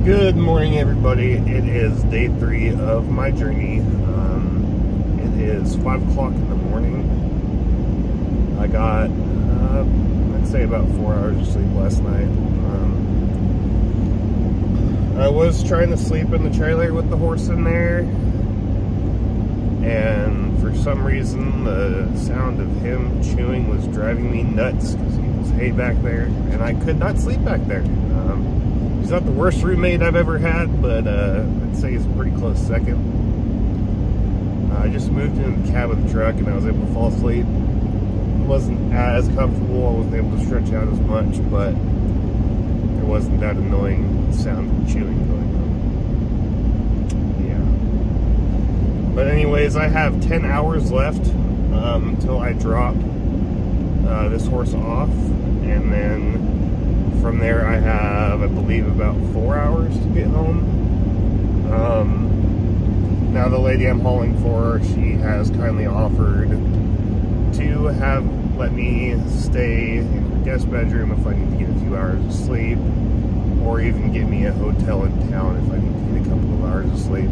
Good morning, everybody. It is day 3 of my journey. It is 5 o'clock in the morning. I got, I'd say about 4 hours of sleep last night. I was trying to sleep in the trailer with the horse in there, and for some reason the sound of him chewing was driving me nuts because he was hay back there, and I could not sleep back there. He's not the worst roommate I've ever had, but I'd say he's a pretty close second. I just moved into the cab of the truck and I was able to fall asleep. It wasn't as comfortable, I wasn't able to stretch out as much, but there wasn't that annoying sound of chewing going on. Yeah. But anyways, I have 10 hours left until I drop this horse off, and then from there I have, I believe, about 4 hours to get home. Now the lady I'm hauling for, she has kindly offered to let me stay in her guest bedroom if I need to get a few hours of sleep, or even get me a hotel in town if I need to get a couple of hours of sleep.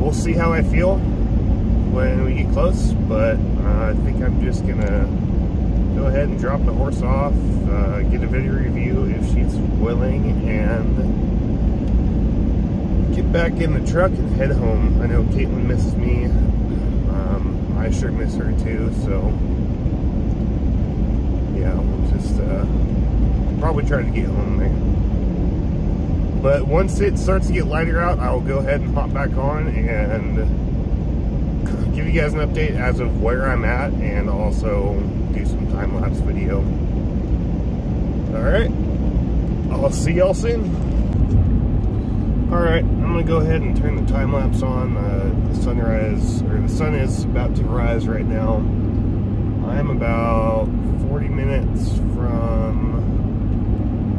We'll see how I feel when we get close, but I think I'm just gonna go ahead and drop the horse off, get a video review if she's willing, and get back in the truck and head home. I know Caitlin misses me. I sure miss her too, so yeah, we'll just probably try to get home there. But once it starts to get lighter out, I'll go ahead and hop back on and give you guys an update as of where I'm at, and also do some time-lapse video. Alright, I'll see y'all soon. Alright, I'm gonna go ahead and turn the time-lapse on. The sun is about to rise right now. I'm about 40 minutes from,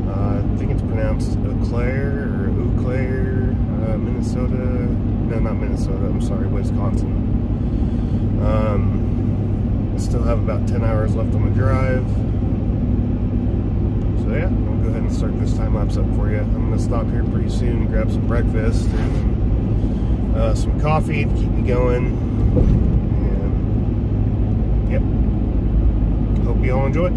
I think it's pronounced Eau Claire, Minnesota. No, not Minnesota, I'm sorry, Wisconsin. I still have about 10 hours left on the drive. So yeah, I'll go ahead and start this time-lapse up for you. I'm going to stop here pretty soon and grab some breakfast and some coffee to keep me going. And yep, hope you all enjoy it.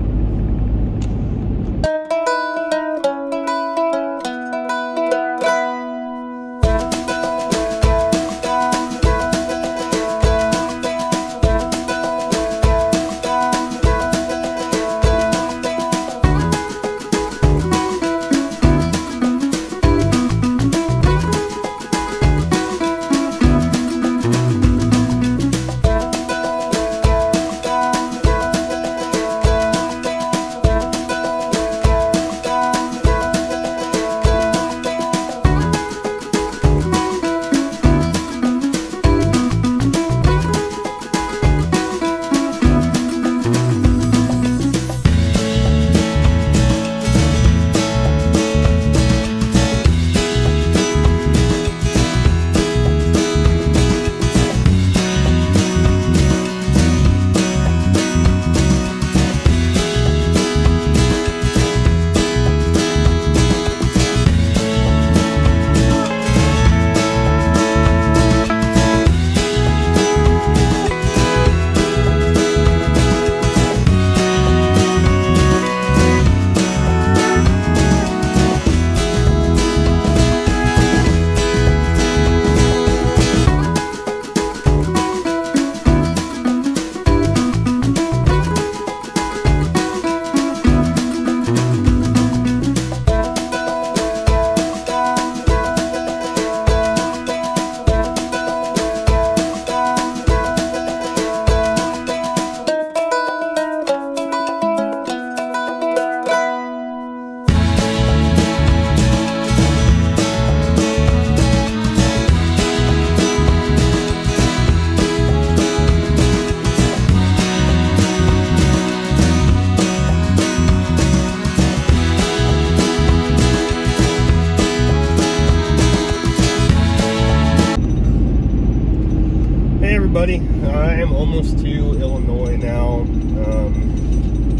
everybody. I am almost to Illinois now.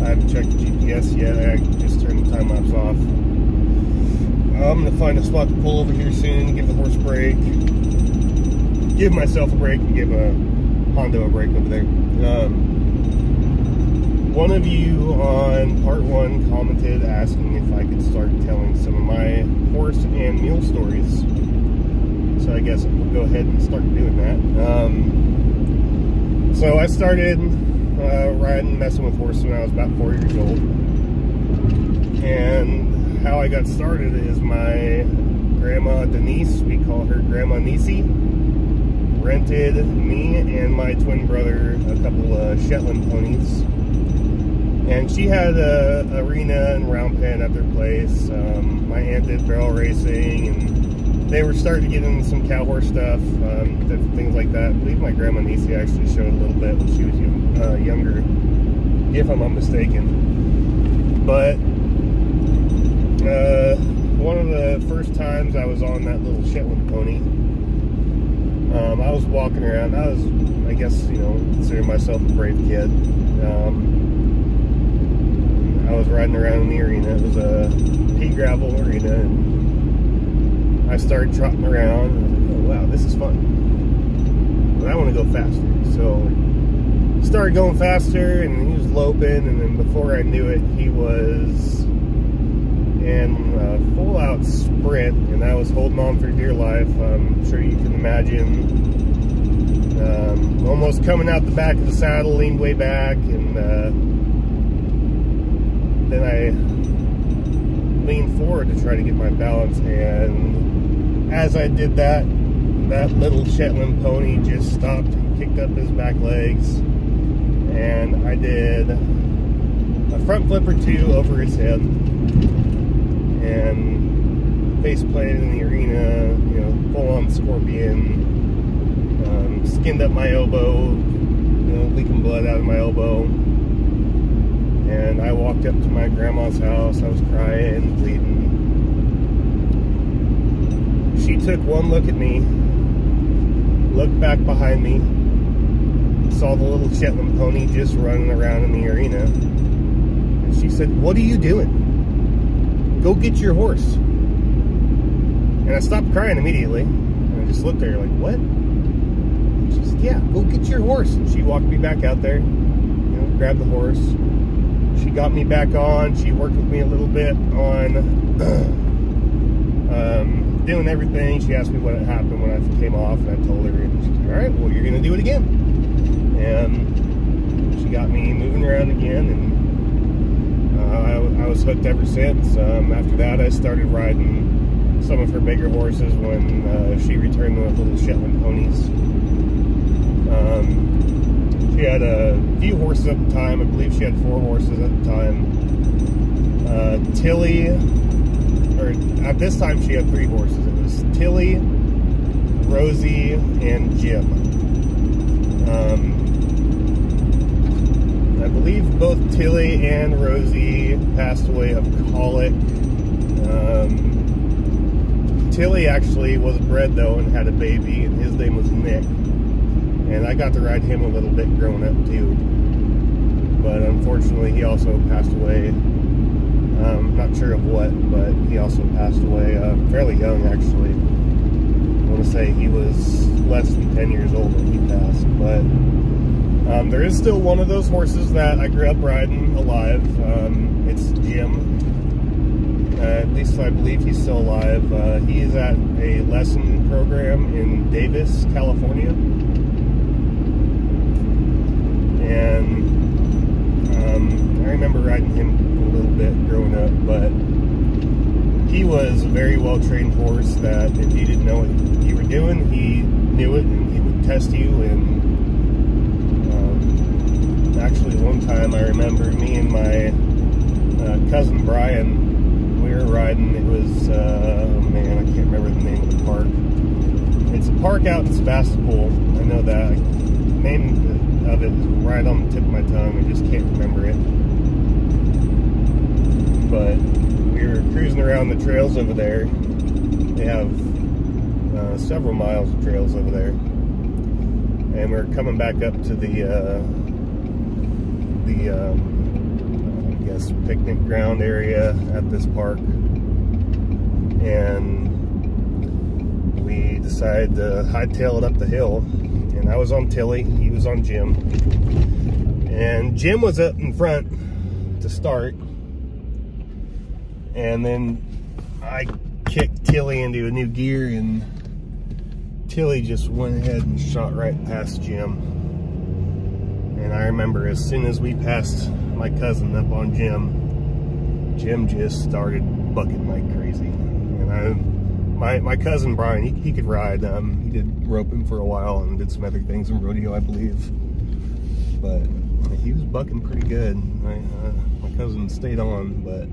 I haven't checked the GPS yet. I just turned the time lapse off. I'm gonna find a spot to pull over here soon, give the horse a break, give myself a break, and give a Hondo a break over there. One of you on part 1 commented asking if I could start telling some of my horse and mule stories. So I guess we'll go ahead and start doing that. So I started riding, messing with horses when I was about 4 years old. And how I got started is my grandma Denise, we call her Grandma Nisi, rented me and my twin brother a couple of Shetland ponies. And she had a arena and round pen at their place. My aunt did barrel racing, and they were starting to get into some cow horse stuff, different things like that. I believe my grandma Nisi actually showed a little bit when she was younger, if I'm not mistaken. But one of the first times I was on that little Shetland pony, I was walking around. I was, I guess, you know, considering myself a brave kid. I was riding around in the arena. It was a pea gravel arena, and I started trotting around. And I was like, oh wow, this is fun. But I want to go faster. So started going faster, and he was loping, and then before I knew it, he was in a full-out sprint, and I was holding on for dear life. I'm sure you can imagine. Almost coming out the back of the saddle, leaned way back, and then I leaned forward to try to get my balance, and as I did that, that little Shetland pony just stopped and kicked up his back legs, and I did a front flip or two over his head, and face planted in the arena, you know, full on scorpion, skinned up my elbow, you know, leaking blood out of my elbow. And I walked up to my grandma's house. I was crying, bleeding. She took one look at me, looked back behind me, saw the little Shetland pony just running around in the arena, and she said, "What are you doing? Go get your horse." And I stopped crying immediately, and I just looked at her like, "What?" And she said, "Yeah, go get your horse." And she walked me back out there, you know, grabbed the horse. She got me back on. She worked with me a little bit on doing everything. She asked me what had happened when I came off, and I told her, and she said, "All right, well, you're going to do it again." And she got me moving around again, and I was hooked ever since. After that, I started riding some of her bigger horses when she returned with little Shetland ponies. She had a few horses at the time. I believe she had 4 horses at the time. Tilly, or at this time she had 3 horses. It was Tilly, Rosie, and Jim. I believe both Tilly and Rosie passed away of colic. Tilly actually was bred though and had a baby, and his name was Nick. And I got to ride him a little bit growing up too. But unfortunately, he also passed away. Not sure of what, but he also passed away fairly young, actually. I want to say he was less than 10 years old when he passed. But there is still one of those horses that I grew up riding alive. It's Jim. At least I believe he's still alive. He is at a lesson program in Davis, California. And I remember riding him a little bit growing up, but he was a very well-trained horse that if you didn't know what you were doing, he knew it, and he would test you. And actually one time I remember me and my cousin Brian, we were riding. It was, man, I can't remember the name of the park. It's a park out in Sebastopol. I know that. The name of it is right on the tip of my tongue. I just can't remember it. But we were cruising around the trails over there. They have several miles of trails over there. And we're coming back up to the I guess, picnic ground area at this park. and we decided to hightail it up the hill. And I was on Tilly, he was on Jim, and Jim was up in front to start, and then I kicked Tilly into a new gear, and Tilly just went ahead and shot right past Jim. And I remember as soon as we passed my cousin up on Jim, Jim just started bucking like crazy. And my cousin Brian, he could ride. He did roping for a while and did some other things in rodeo, I believe. But he was bucking pretty good. My cousin stayed on, but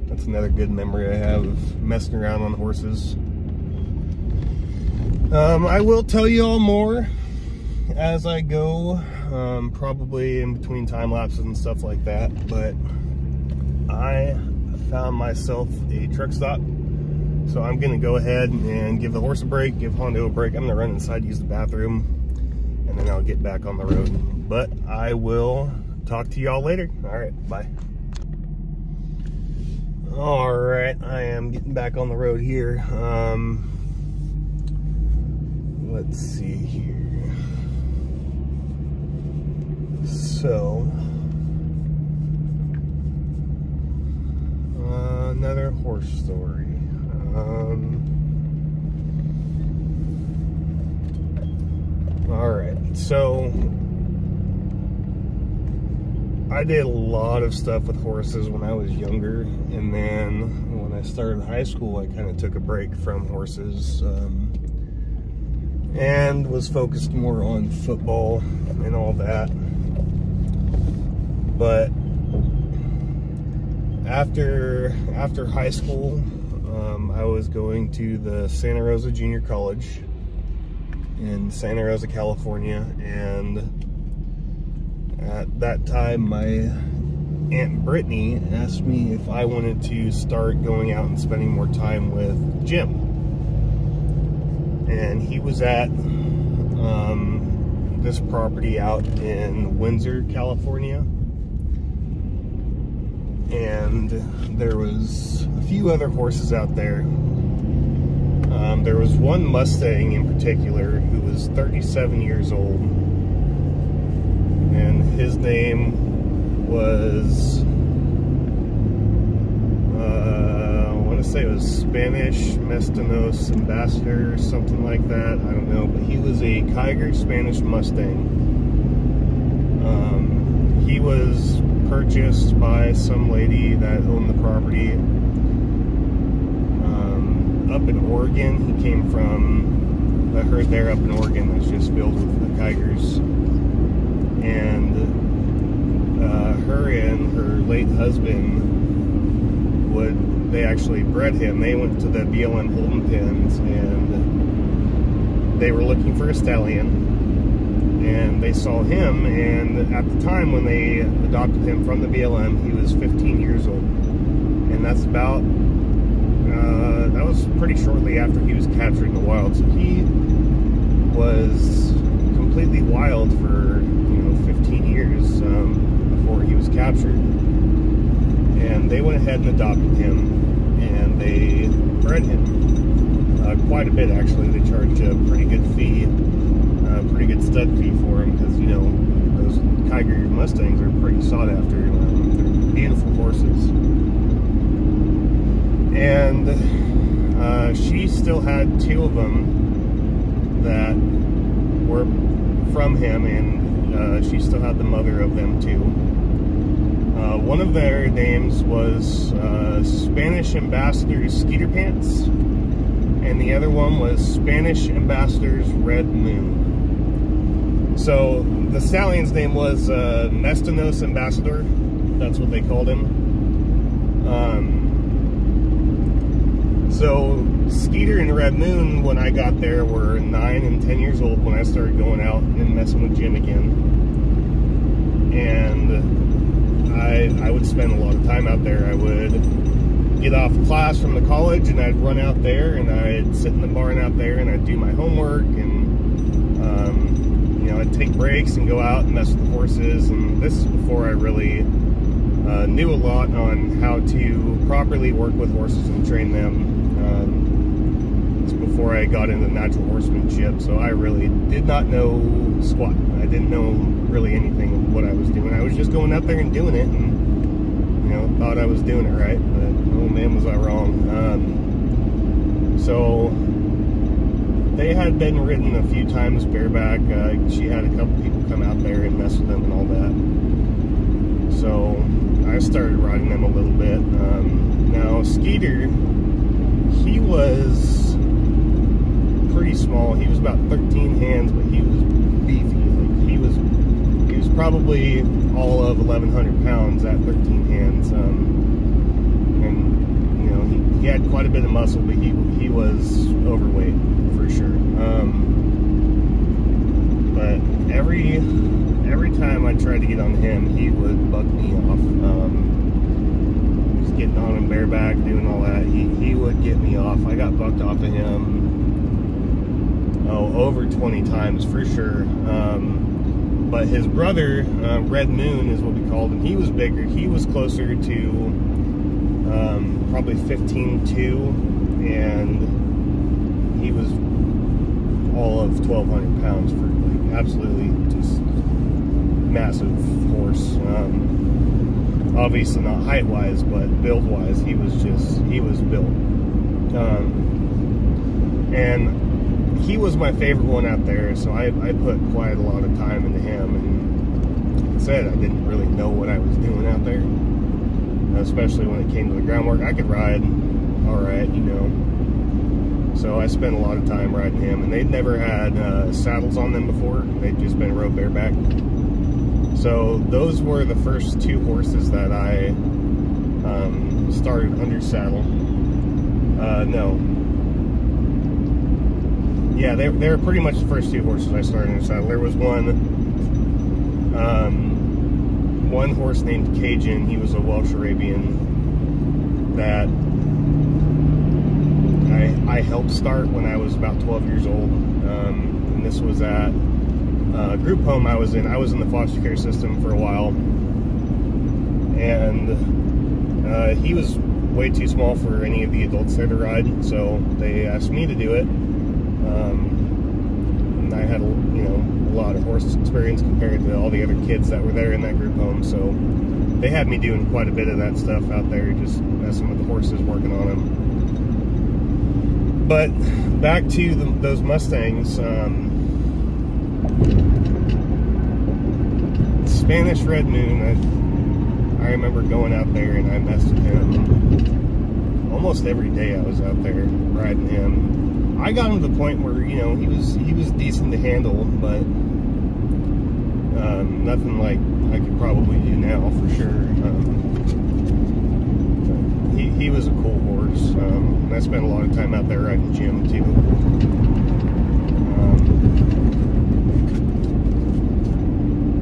that's another good memory I have of messing around on horses. I will tell you all more as I go, probably in between time lapses and stuff like that, but I found myself a truck stop, so I'm gonna go ahead and give the horse a break, give Hondo a break. I'm gonna run inside, use the bathroom, and then I'll get back on the road. But I will talk to y'all later. All right, bye. All right, I am getting back on the road here. Let's see here. So, another horse story. All right, so I did a lot of stuff with horses when I was younger, and then when I started high school, I kind of took a break from horses, and was focused more on football and all that. But after high school, I was going to the Santa Rosa Junior College in Santa Rosa, California, and at that time my Aunt Brittany asked me if I wanted to start going out and spending more time with Jim. And he was at this property out in Windsor, California, and there was a few other horses out there. There was one Mustang in particular who was 37 years old, and his name was I want to say it was Spanish Mestinos Ambassador or something like that. I don't know, but he was a Kiger Spanish Mustang. He was purchased by some lady that owned the property up in Oregon. He came from a herd there up in Oregon that's just filled with the Kigers. And her and her late husband they actually bred him. They went to the BLM Holden pens and they were looking for a stallion, and they saw him, and at the time when they adopted him from the BLM, he was 15 years old. And that's about that was pretty shortly after he was captured in the wild. So he was completely wild for 15 years before he was captured. And they went ahead and adopted him, and they bred him quite a bit, actually. They charged a pretty good fee, pretty good stud fee for him, because those Kiger Mustangs are pretty sought after. They're beautiful horses. And she still had two of them that were from him, and she still had the mother of them too. One of their names was Spanish Ambassador's Skeeter Pants, and the other one was Spanish Ambassador's Red Moon. So the stallion's name was Mestinos Ambassador. That's what they called him. So Skeeter and Red Moon, when I got there, were 9 and 10 years old when I started going out and messing with Jim again. And I would spend a lot of time out there. I would get off class from the college and I'd run out there, and I'd sit in the barn out there and I'd do my homework, and I'd take breaks and go out and mess with the horses. And this is before I really knew a lot on how to properly work with horses and train them. It's before I got into natural horsemanship, so I really did not know squat. I didn't know really anything of what I was doing. I was just going out there and doing it, and thought I was doing it right, but oh man, was I wrong. So they had been ridden a few times bareback. She had a couple people come out there and mess with them and all that. So I started riding them a little bit. Now Skeeter, he was pretty small. He was about 13 hands, but he was beefy. Like he was probably all of 1,100 pounds at 13 hands. And he had quite a bit of muscle, but he was overweight for sure. But every time I tried to get on him, he would buck me off. Just getting on him bareback, doing all that, he would get me off. I got bucked off of him, over 20 times for sure. But his brother, Red Moon is what we called him, he was bigger. He was closer to probably 15'2", and he was all of 1,200 pounds for like absolutely just massive horse. Obviously not height-wise, but build-wise, he was built. And he was my favorite one out there, so I put quite a lot of time into him. And like I said, I didn't really know what I was doing out there, especially when it came to the groundwork. I could ride all right, so I spent a lot of time riding him, and they'd never had saddles on them before. They'd just been rode bareback. So those were the first two horses that I started under saddle. Yeah, they were pretty much the first two horses I started under saddle. There was one horse named Cajun. He was a Welsh Arabian that I helped start when I was about 12 years old. And this was at a group home I was in. I was in the foster care system for a while, and he was way too small for any of the adults there to ride, so they asked me to do it. And I had a lot of horse experience compared to all the other kids that were there in that group home, so they had me doing quite a bit of that stuff out there, just messing with the horses, working on them. But back to those Mustangs. Spanish Red Moon, I remember going out there and I messed with him almost every day. I was out there riding him. I got him to the point where he was decent to handle, but nothing like I could probably do now for sure. He was a cool horse. And I spent a lot of time out there riding Jim too.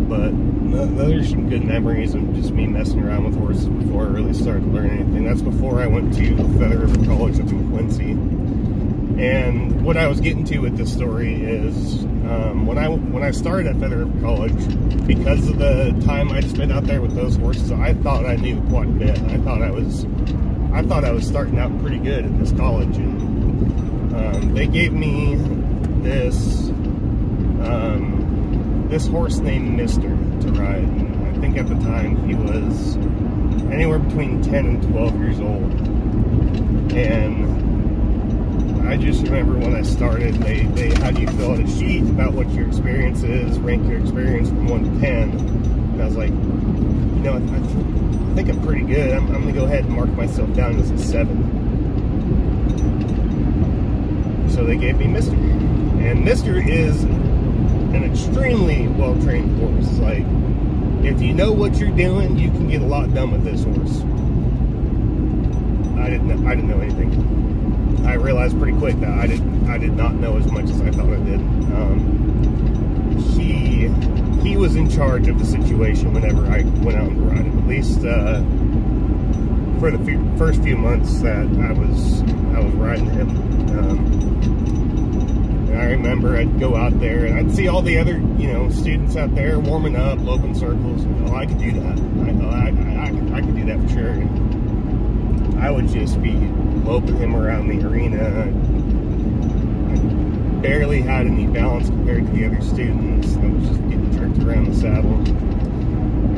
But those are some good memories of just me messing around with horses before I really started to learn anything. That's before I went to Feather River College up in Quincy. And what I was getting to with this story is when I started at Feather River College, because of the time I spent out there with those horses, I thought I knew quite a bit. I thought I was starting out pretty good at this college, and they gave me this horse named Mister to ride. And I think at the time he was anywhere between 10 and 12 years old, and I just remember when I started, they had you fill out a sheet about what your experience is, rank your experience from 1 to 10. And I was like, I think I'm pretty good. I'm going to go ahead and mark myself down as a 7. So they gave me Mister. And Mister is an extremely well-trained horse. Like, if you know what you're doing, you can get a lot done with this horse. I didn't know anything. I realized pretty quick that I did not know as much as I thought I did. He was in charge of the situation whenever I went out and ride him. At least for the first few months that I was riding him. And I remember I'd go out there and I'd see all the other students out there warming up, loping circles. I could do that. I could do that for sure. And I would just be loping him around the arena. I barely had any balance compared to the other students. I was just getting jerked around the saddle.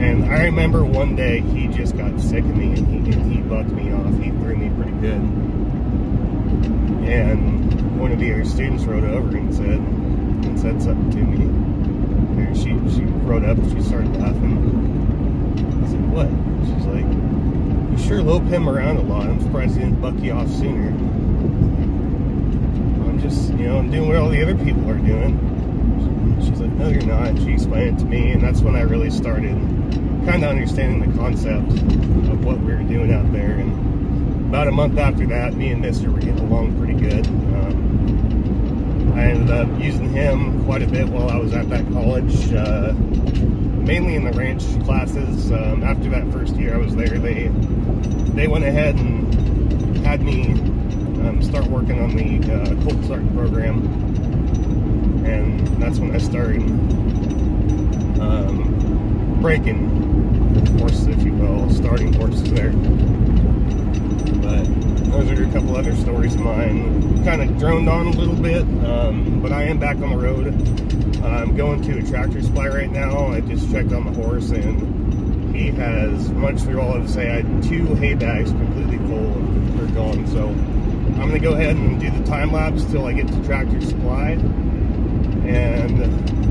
And I remember one day he just got sick of me, and he bucked me off. He threw me pretty good. And one of the other students rode over and said something to me. And she rode up and she started laughing. I said, "What?" She's like, "You sure lope him around a lot. I'm surprised he didn't buck you off sooner." I'm just, I'm doing what all the other people are doing. She's like, "No, you're not." She explained it to me, and that's when I really started kind of understanding the concept of what we were doing out there. And about a month after that, me and Mister were getting along pretty good. I ended up using him quite a bit while I was at that college, mainly in the ranch classes. After that first year I was there, they went ahead and had me start working on the colt starting program, and that's when I started breaking horses, if you will, starting horses there. But those are a couple other stories of mine. Kind of droned on a little bit, but I am back on the road. I'm going to a Tractor Supply right now. I just checked on the horse, and he has, much through all I would say, I had 2 hay bags completely full. They're gone. So I'm going to go ahead and do the time lapse till I get to Tractor Supply, and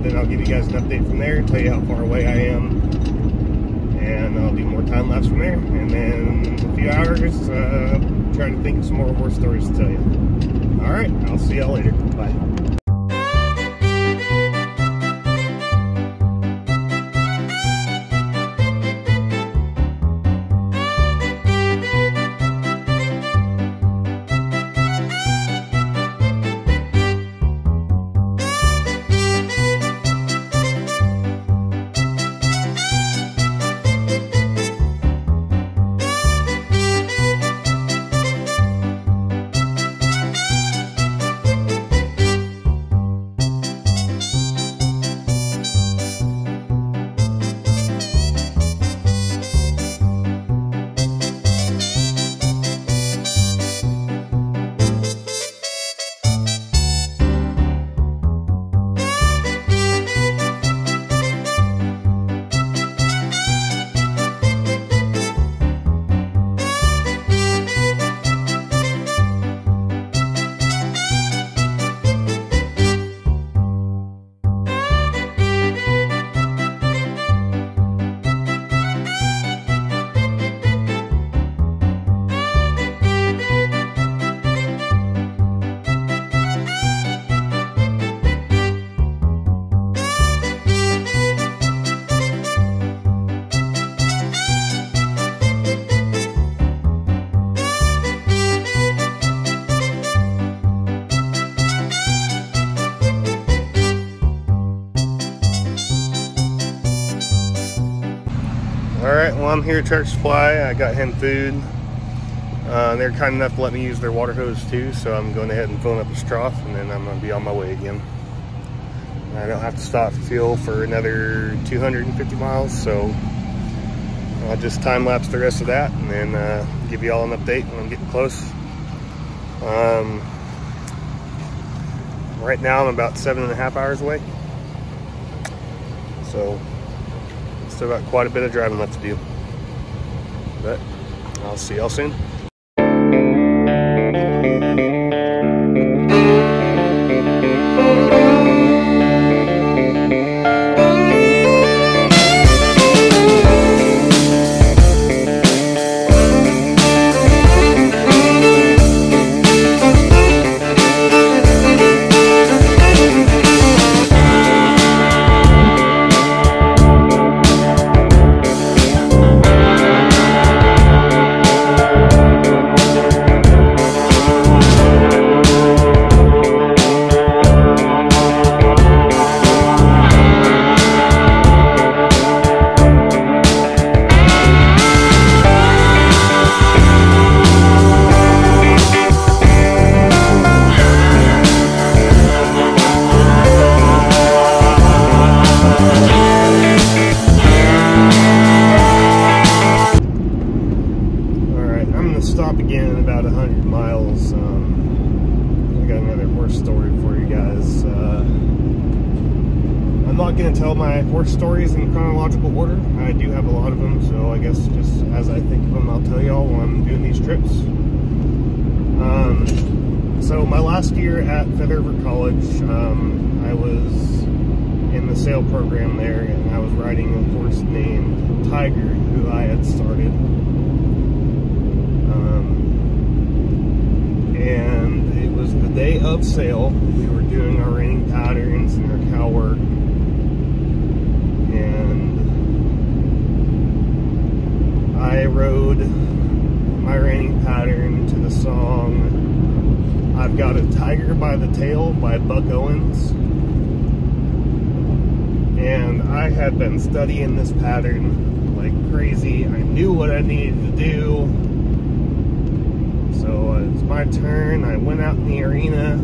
then I'll give you guys an update from there, tell you how far away I am, and I'll do more time lapse from there. And then in a few hours, try to think of some more horse stories to tell you. All right, I'll see y'all later. Bye. Alright, well, I'm here at Tractor Supply. I got him food. They're kind enough to let me use their water hose too, so I'm going ahead and filling up his trough, and then I'm going to be on my way again. I don't have to stop for fuel for another 250 miles, so I'll just time lapse the rest of that and then give you all an update when I'm getting close. Right now I'm about 7.5 hours away, so still got quite a bit of driving left to do, but I'll see y'all soon. again in about 100 miles. I got another horse story for you guys. I'm not going to tell my horse stories in chronological order. I do have a lot of them, so I guess just as I think of them, I'll tell y'all while I'm doing these trips. So my last year at Feather River College, I was in the sail program there, and I was riding a horse named Tiger, who I had started. And it was the day of sail. We were doing our reining patterns and our cow work. And I rode my reining pattern to the song I've Got a Tiger by the Tail by Buck Owens. And I had been studying this pattern like crazy. I knew what I needed to do. So it's my turn. I went out in the arena,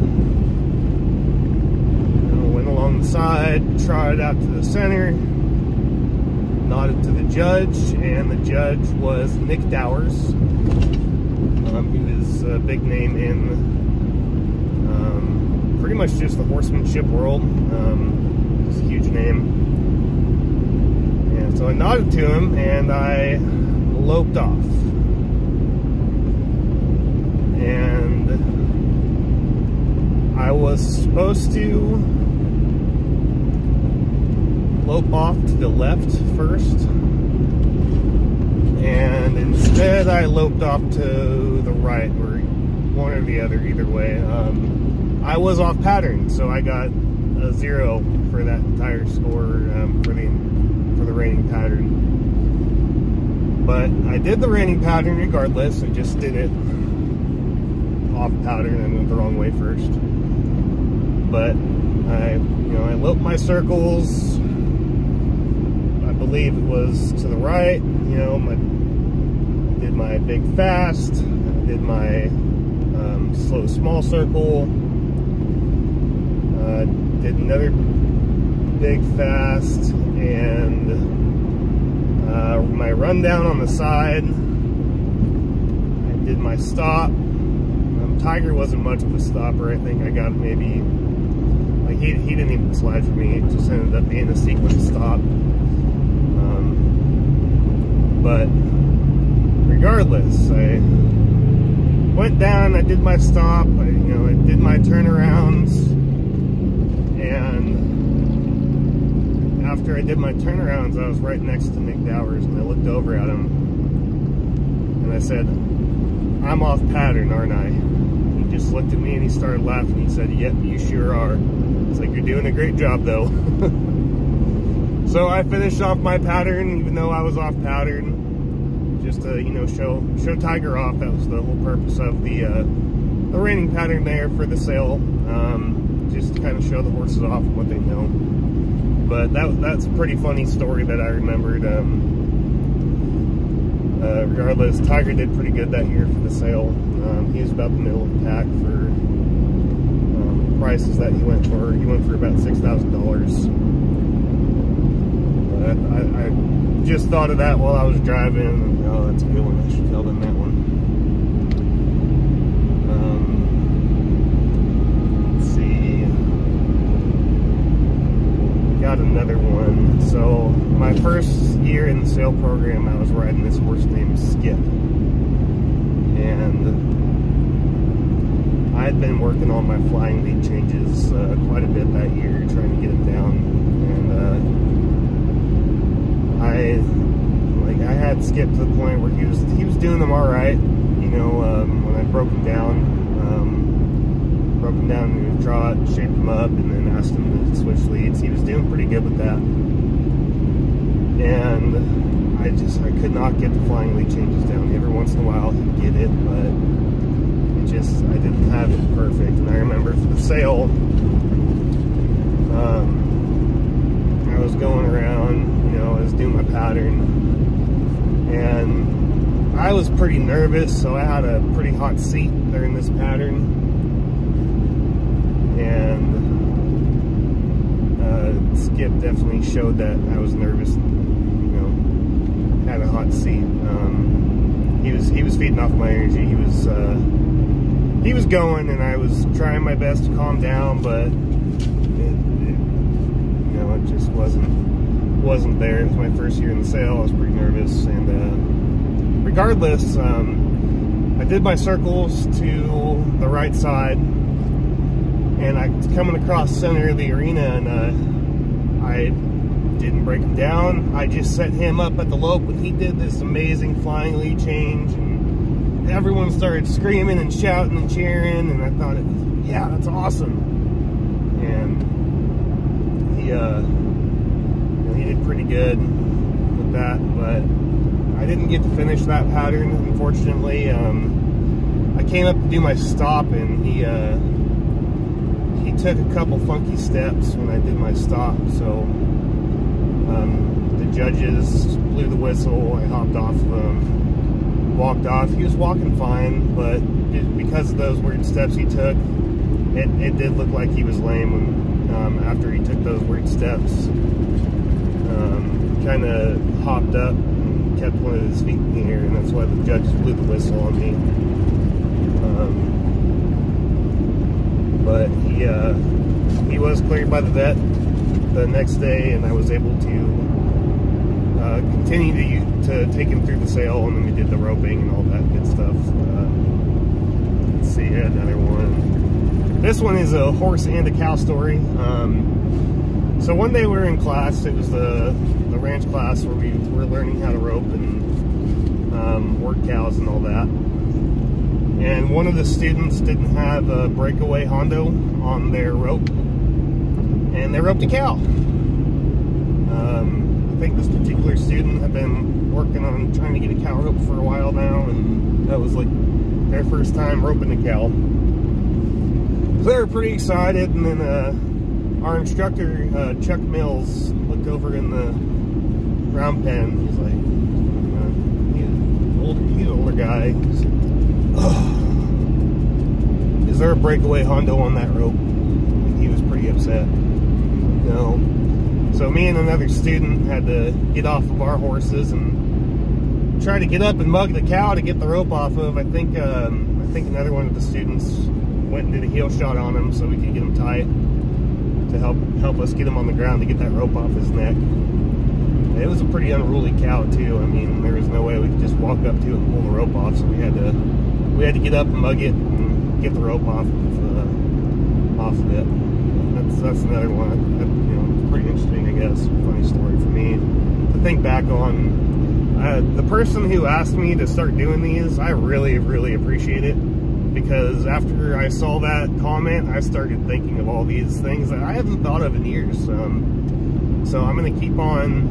went along the side, trotted out to the center, nodded to the judge, and the judge was Nick Dowers. He was a big name in pretty much just the horsemanship world. He's a huge name. And so I nodded to him, and I loped off. And I was supposed to lope off to the left first, and instead I loped off to the right, or one or the other, either way. I was off pattern, so I got a 0 for that entire score for the reining pattern. But I did the reining pattern regardless. I just did it off pattern and went the wrong way first. But I loped my circles. I believe it was to the right. Did my big fast. Did my slow small circle. Did another big fast, and my rundown on the side. I did my stop. Tiger wasn't much of a stopper. I think I got maybe, like, he didn't even slide for me. It just ended up being a sequence stop. But regardless, I went down, I did my stop, I did my turnarounds, and after I did my turnarounds, I was right next to Nick Dowers, and I looked over at him, and I said, "I'm off pattern, aren't I?" He just looked at me and he started laughing. He said, "Yep, you sure are." It's like, "You're doing a great job, though." So I finished off my pattern, even though I was off pattern, just to show Tiger off. That was the whole purpose of the reining pattern there for the sail, just to kind of show the horses off what they know. But that's a pretty funny story that I remembered. Regardless, Tiger did pretty good that year for the sail. He was about the middle of the pack for prices that he went for. He went for about $6,000. I just thought of that while I was driving. Oh, that's a good one. I should tell them that one. Let's see. Got another one. So my first year in the sail program, I was riding this horse named Skip, and I had been working on my flying lead changes quite a bit that year, trying to get them down, and I had Skip to the point where he was doing them all right. When I broke him down in the trot, shaped him up, and then asked him to switch leads. He was doing pretty good with that, and I could not get the flying lead changes down. Every once in a while he'd get it, but I didn't have it perfect. And I remember for the sail, I was going around, I was doing my pattern, and I was pretty nervous, so I had a pretty hot seat during this pattern, and Skip definitely showed that I was nervous, had a hot seat. he was feeding off my energy. He was going, and I was trying my best to calm down, but it just wasn't there. It was my first year in the sale. I was pretty nervous, and regardless, I did my circles to the right side, and I was coming across the center of the arena, and I didn't break him down. I just set him up at the lope, and he did this amazing flying lead change, and everyone started screaming and shouting and cheering, and I thought, yeah, that's awesome. And he did pretty good with that, but I didn't get to finish that pattern, unfortunately. I came up to do my stop, and he took a couple funky steps when I did my stop, so the judges blew the whistle. I hopped off of him, walked off. He was walking fine, but because of those weird steps he took, it did look like he was lame when, after he took those weird steps. Kind of hopped up and kept one of his feet in the air, and that's why the judges blew the whistle on me. But he was cleared by the vet the next day, and I was able to continue to take him through the sale, and then we did the roping and all that good stuff. Let's see, another one. This one is a horse and a cow story. So one day we were in class. It was the ranch class where we were learning how to rope and work cows and all that. And one of the students didn't have a breakaway Hondo on their rope, and they roped a cow. I think this particular student had been working on trying to get a cow rope for a while now, and that was like their first time roping a cow. So they were pretty excited, and then our instructor, Chuck Mills, looked over in the round pen. He's like, he's an older guy. He's like, oh, is there a breakaway Hondo on that rope? And he was pretty upset. No. So me and another student had to get off of our horses and try to get up and mug the cow to get the rope off of. I think another one of the students went and did a heel shot on him so we could get him tight to help us get him on the ground to get that rope off his neck. It was a pretty unruly cow too. I mean, there was no way we could just walk up to it and pull the rope off, so we had to get up and mug it and get the rope off of it. That's another one. Pretty interesting, I guess. Funny story for me to think back on. The person who asked me to start doing these, I really, really appreciate it, because after I saw that comment, I started thinking of all these things that I haven't thought of in years. So I'm going to keep on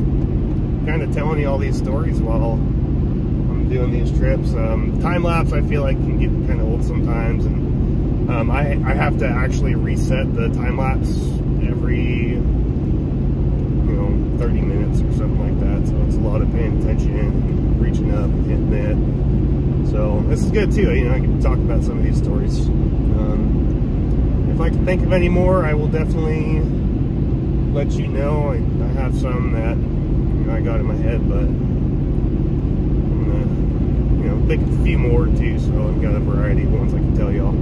kind of telling you all these stories while I'm doing these trips. Time lapse, I feel like, can get kind of old sometimes, and I have to actually reset the time lapse every 30 minutes or something like that, so it's a lot of paying attention and reaching up and hitting it. So this is good too, I get to talk about some of these stories. If I can think of any more, I will definitely let you know. I have some that I got in my head, but I'm gonna think of a few more too, so I've got a variety of ones I can tell y'all.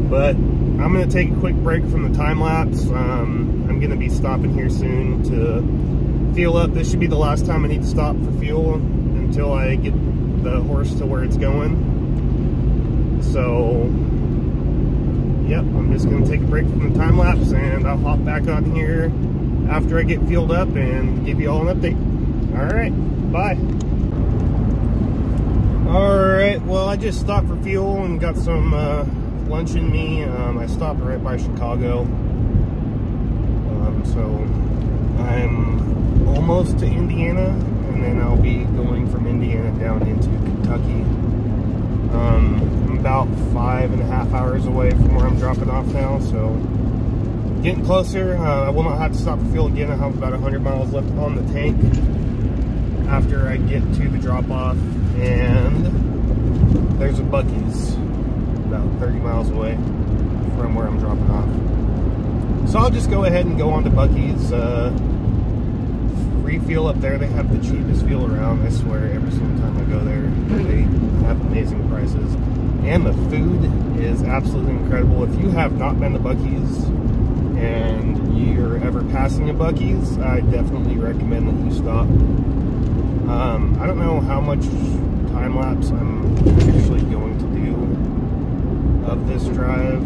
But I'm going to take a quick break from the time lapse. I'm going to be stopping here soon to fuel up. This should be the last time I need to stop for fuel until I get the horse to where it's going. So, yep, I'm just going to take a break from the time lapse, and I'll hop back on here after I get fueled up and give you all an update. Alright, bye. Alright, well, I just stopped for fuel and got some lunch in me. I stopped right by Chicago. So I'm almost to Indiana, and then I'll be going from Indiana down into Kentucky. I'm about 5.5 hours away from where I'm dropping off now, so getting closer. I will not have to stop for fuel again. I have about 100 miles left on the tank after I get to the drop-off, and there's a Buc-ee's about 30 miles away from where I'm dropping off. So I'll just go ahead and go on to Buc-ee's, free fuel up there. They have the cheapest fuel around. I swear, every single time I go there, they have amazing prices. And the food is absolutely incredible. If you have not been to Buc-ee's and you're ever passing a Buc-ee's, I definitely recommend that you stop. I don't know how much time lapse I'm actually going to do of this drive.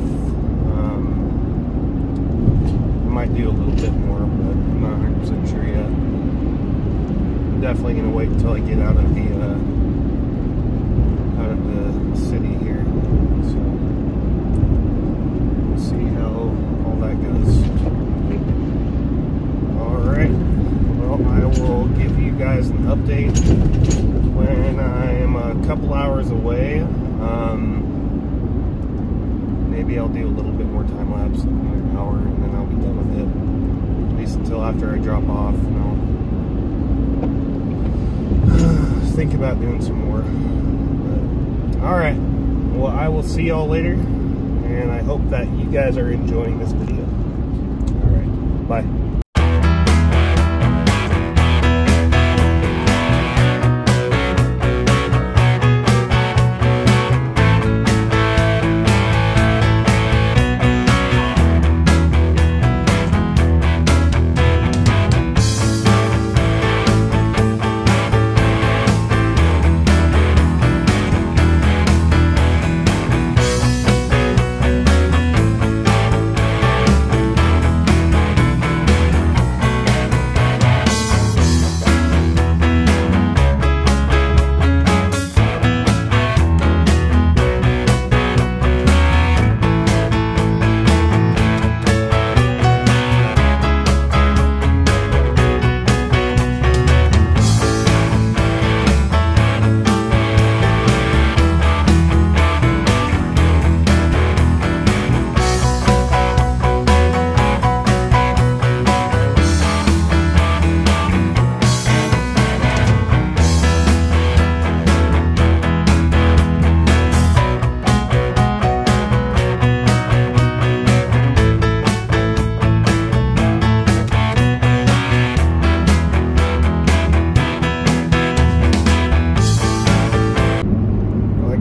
I might do a little bit more, but I'm not 100% sure yet. I'm definitely going to wait until I get out of the city here. So we'll see how all that goes. Alright, well, I will give you guys an update when I'm a couple hours away. Maybe I'll do a little bit more time lapse, another hour, and then I'll be done with it. At least until after I drop off, and I'll think about doing some more. Alright, well, I will see y'all later, and I hope that you guys are enjoying this video. Alright, bye.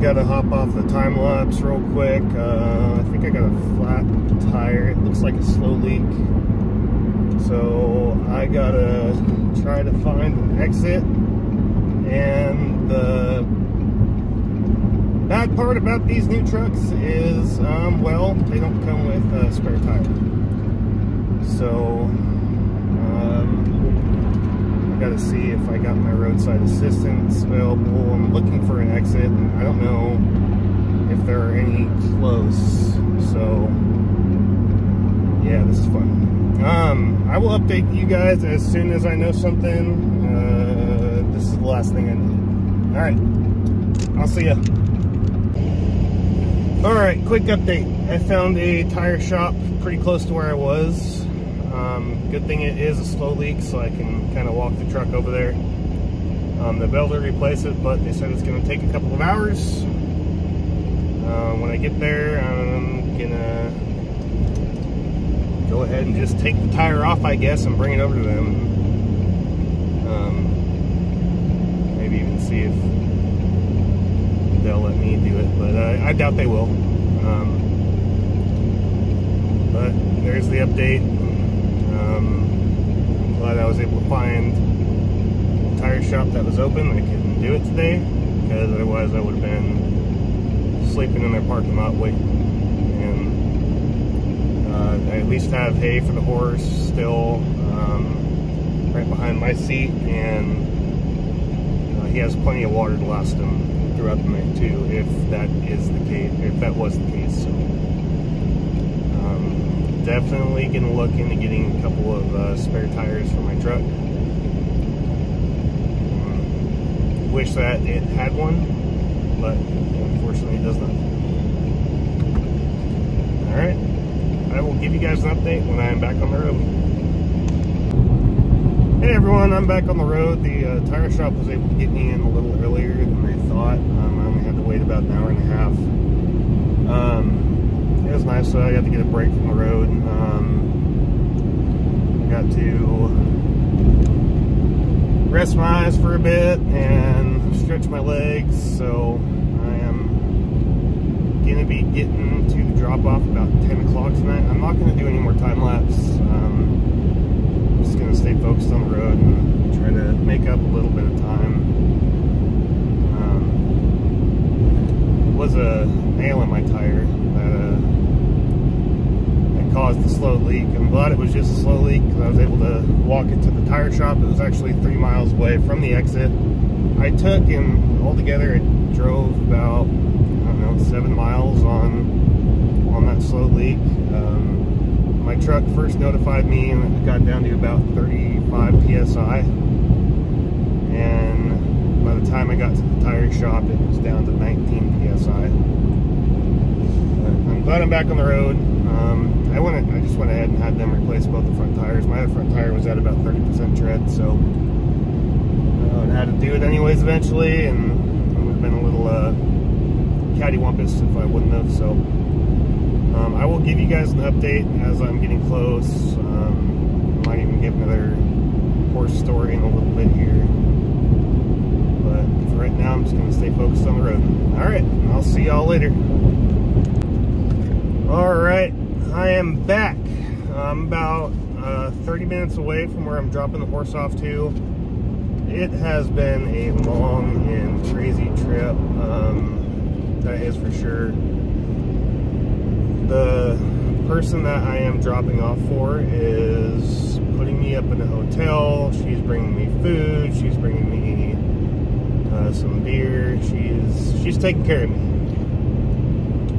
Gotta hop off the time lapse real quick. I think I got a flat tire. It looks like a slow leak, so I gotta try to find an exit. And the bad part about these new trucks is, well, they don't come with a spare tire. So I gotta see if I got my roadside assistance available. I'm looking for an exit, and I don't know if there are any close. So yeah, this is fun. I will update you guys as soon as I know something. This is the last thing I need. Alright, I'll see ya. Alright, quick update. I found a tire shop pretty close to where I was. Good thing it is a slow leak, so I can kind of walk the truck over there. They'll be able to replace it, but they said it's going to take a couple of hours. When I get there, I'm gonna go ahead and just take the tire off, I guess, and bring it over to them. Maybe even see if they'll let me do it, but I doubt they will. But there's the update. I'm glad I was able to find a tire shop that was open. I couldn't do it today, because otherwise I would have been sleeping in their parking lot waiting. And I at least have hay for the horse still right behind my seat, and he has plenty of water to last him throughout the night too, if that is the case, if that was the case. So definitely gonna look into getting a couple of spare tires for my truck. Wish that it had one, but unfortunately it does not. Alright, I will give you guys an update when I am back on the road. Hey everyone, I'm back on the road. The tire shop was able to get me in a little earlier than I thought. I only had to wait about an hour and a half. It was nice, so I got to get a break from the road. I got to rest my eyes for a bit and stretch my legs. So I am gonna be getting to the drop off about 10 o'clock tonight. I'm not gonna do any more time lapse. I'm just gonna stay focused on the road and try to make up a little bit of time. Was a nail in my tire that caused the slow leak. I'm glad it was just a slow leak because I was able to walk it to the tire shop. It was actually 3 miles away from the exit I took, and altogether it drove about, I don't know, 7 miles on that slow leak. My truck first notified me and it got down to about 35 psi, and by the time I got to the tire shop, it was down to 19 psi. I'm glad I'm back on the road. I just went ahead and had them replace both the front tires. My other front tire was at about 30% tread, so I had to do it anyways eventually, and it would have been a little cattywampus if I wouldn't have. So I will give you guys an update as I'm getting close. I might even give another horse story in a little bit here. But for right now, I'm just going to stay focused on the road. Alright, I'll see y'all later. Alright, I am back. I'm about 30 minutes away from where I'm dropping the horse off to. It has been a long and crazy trip, that is for sure. The person that I am dropping off for is putting me up in a hotel. She's bringing me food. She's bringing me some beer. She's taking care of me.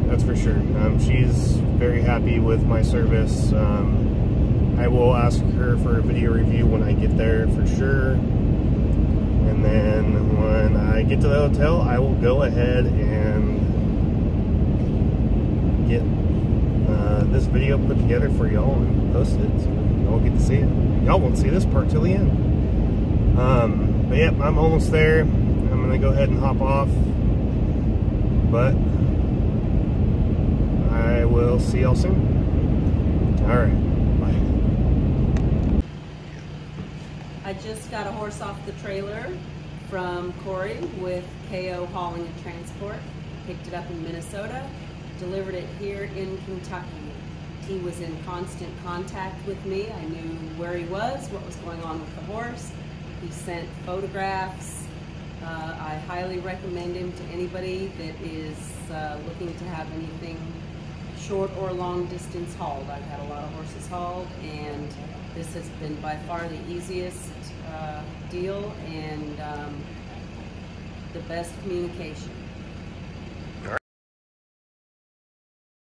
That's for sure. She's very happy with my service. I will ask her for a video review when I get there for sure. And then when I get to the hotel, I will go ahead and get this video put together for y'all and post it, so y'all get to see it. Y'all won't see this part till the end. But yep, I'm almost there. I'm gonna go ahead and hop off, but I will see y'all soon. Alright, bye. I just got a horse off the trailer from Corey with KO Hauling and Transport. Picked it up in Minnesota, delivered it here in Kentucky. He was in constant contact with me. I knew where he was, what was going on with the horse. He sent photographs. I highly recommend him to anybody that is looking to have anything short or long distance hauled. I've had a lot of horses hauled, and this has been by far the easiest deal and the best communication.